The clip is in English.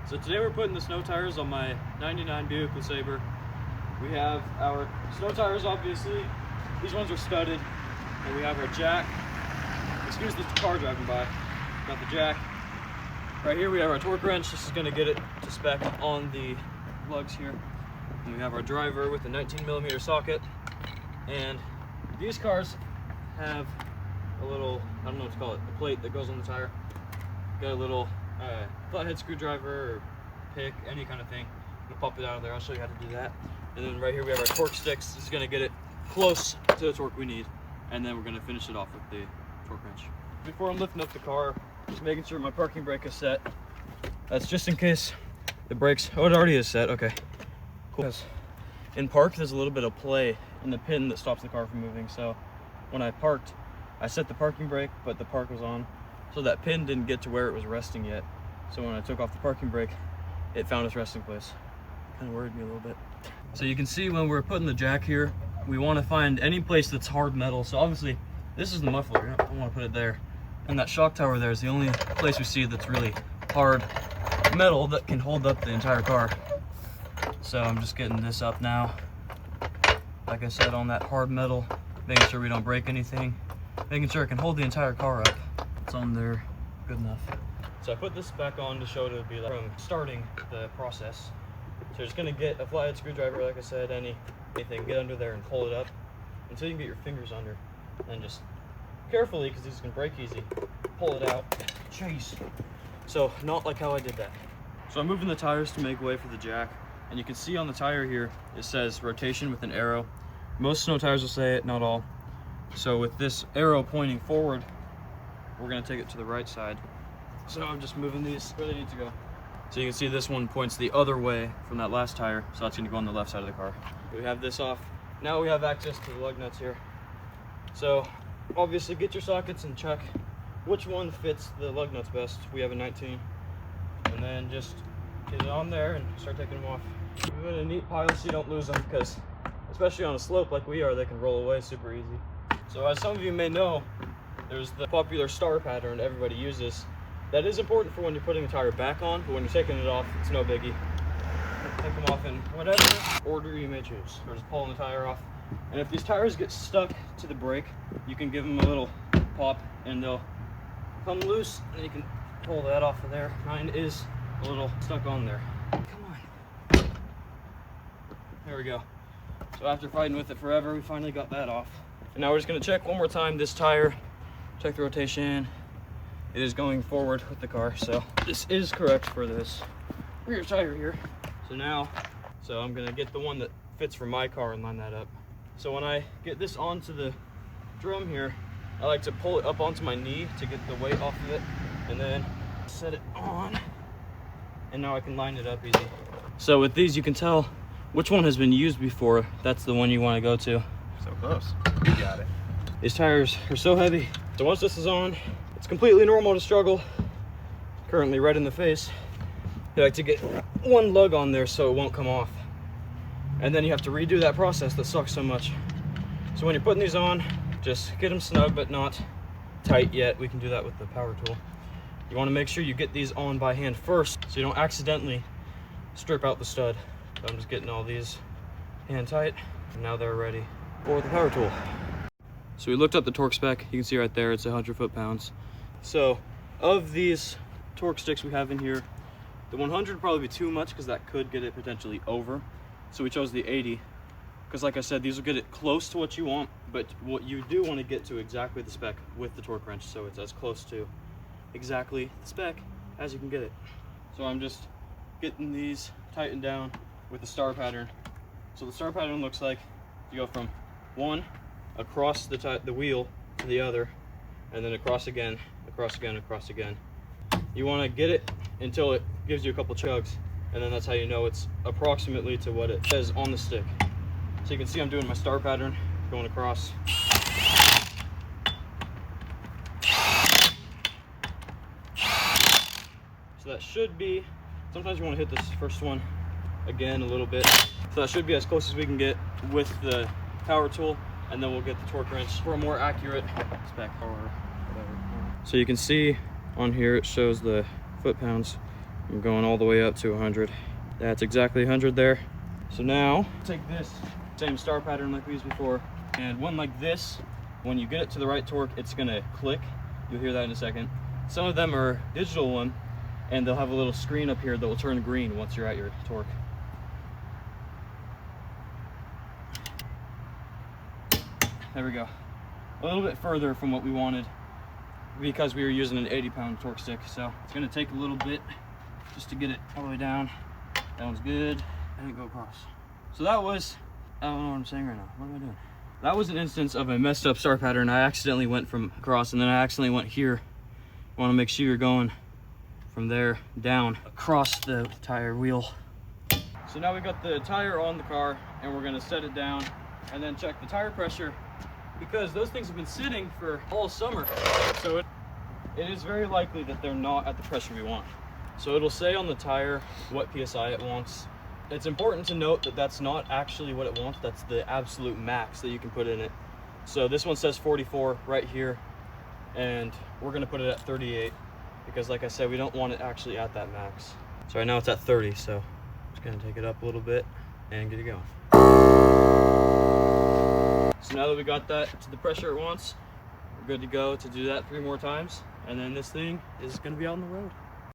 So today we're putting the snow tires on my 99 Buick LeSabre. We have our snow tires, obviously. These ones are studded. And we have our jack. Excuse the car driving by. Got the jack. Right here we have our torque wrench. This is going to get it to spec on the lugs here. And we have our driver with a 19mm socket. And these cars have a little, I don't know what to call it, a plate that goes on the tire. Got a little flathead screwdriver or pick, any kind of thing. I'm gonna pop it out of there. I'll show you how to do that. And then right here we have our torque sticks. This is gonna get it close to the torque we need. And then we're gonna finish it off with the torque wrench. Before I'm lifting up the car, just making sure my parking brake is set. That's just in case it breaks. Oh, it already is set, okay. Cool. In park, there's a little bit of play in the pin that stops the car from moving. So when I parked, I set the parking brake, but the park was on. So that pin didn't get to where it was resting yet. So when I took off the parking brake, it found its resting place. Kind of worried me a little bit. So you can see when we're putting the jack here, we want to find any place that's hard metal. So obviously, this is the muffler. I want to put it there. And that shock tower there is the only place we see that's really hard metal that can hold up the entire car. So I'm just getting this up now. Like I said, on that hard metal, making sure we don't break anything, making sure it can hold the entire car up. It's on there, good enough. So I put this back on to show it would be like from starting the process. So you're just gonna get a flathead screwdriver, like I said, anything, get under there and pull it up until you can get your fingers under. And just carefully, because these can break easy, pull it out, chase. So not like how I did that. So I'm moving the tires to make way for the jack. And you can see on the tire here, it says rotation with an arrow. Most snow tires will say it, not all. So with this arrow pointing forward, we're gonna take it to the right side. So I'm just moving these where they need to go. So you can see this one points the other way from that last tire. So that's gonna go on the left side of the car. We have this off. Now we have access to the lug nuts here. So obviously get your sockets and check which one fits the lug nuts best. We have a 19. And then just get it on there and start taking them off. Put in a neat pile so you don't lose them, because especially on a slope like we are, they can roll away super easy. So as some of you may know, there's the popular star pattern everybody uses. That is important for when you're putting the tire back on, but when you're taking it off, it's no biggie. Take them off in whatever order you may choose. Or just pulling the tire off. And if these tires get stuck to the brake, you can give them a little pop and they'll come loose, and you can pull that off of there. Mine is a little stuck on there. Come on. There we go. So after fighting with it forever, we finally got that off. And now we're just gonna check one more time this tire, check the rotation. It is going forward with the car, so this is correct for this rear tire here. So I'm gonna get the one that fits for my car and line that up. So when I get this onto the drum here, I like to pull it up onto my knee to get the weight off of it, and then set it on, and now I can line it up easy. So with these, you can tell which one has been used before. That's the one you want to go to. So close. You got it. These tires are so heavy. So once this is on, it's completely normal to struggle. Currently red in the face. You like to get one lug on there so it won't come off. And then you have to redo that process that sucks so much. So when you're putting these on, just get them snug but not tight yet. We can do that with the power tool. You want to make sure you get these on by hand first so you don't accidentally strip out the stud. So I'm just getting all these hand tight, and now they're ready for the power tool. So we looked up the torque spec. You can see right there it's 100 foot-pounds. So of these torque sticks we have in here, the 100 would probably be too much because that could get it potentially over. So we chose the 80 because, like I said, these will get it close to what you want, but what you do want to get to exactly the spec with the torque wrench, so it's as close to exactly the spec as you can get it. So I'm just getting these tightened down with the star pattern. So the star pattern looks like you go from one across the wheel to the other, and then across again, across again, across again. You want to get it until it gives you a couple chugs, and then that's how you know it's approximately to what it says on the stick. So you can see I'm doing my star pattern, going across. So that should be, sometimes you want to hit this first one again a little bit. So that should be as close as we can get with the power tool, and then we'll get the torque wrench for a more accurate spec or whatever. So you can see on here it shows the foot-pounds I'm going all the way up to 100. That's exactly 100 there. So now, take this same star pattern like we used before, and one like this, when you get it to the right torque, it's gonna click. You'll hear that in a second. Some of them are digital one, and they'll have a little screen up here that will turn green once you're at your torque. There we go. A little bit further from what we wanted because we were using an 80-pound torque stick. So it's gonna take a little bit just to get it all the way down. That one's good, and it go across. So that was, I don't know what I'm saying right now. What am I doing? That was an instance of a messed up star pattern. I accidentally went from across, and then I accidentally went here. I wanna make sure you're going from there down across the tire wheel. So now we got the tire on the car, and we're gonna set it down and then check the tire pressure, because those things have been sitting for all summer. So it is very likely that they're not at the pressure we want. So it'll say on the tire what PSI it wants. It's important to note that that's not actually what it wants. That's the absolute max that you can put in it. So this one says 44 right here, and we're gonna put it at 38 because, like I said, we don't want it actually at that max. So right now it's at 30, so I'm just gonna take it up a little bit and get it going. So now that we got that to the pressure it wants, we're good to go to do that 3 more times, and then this thing is gonna be out on the road.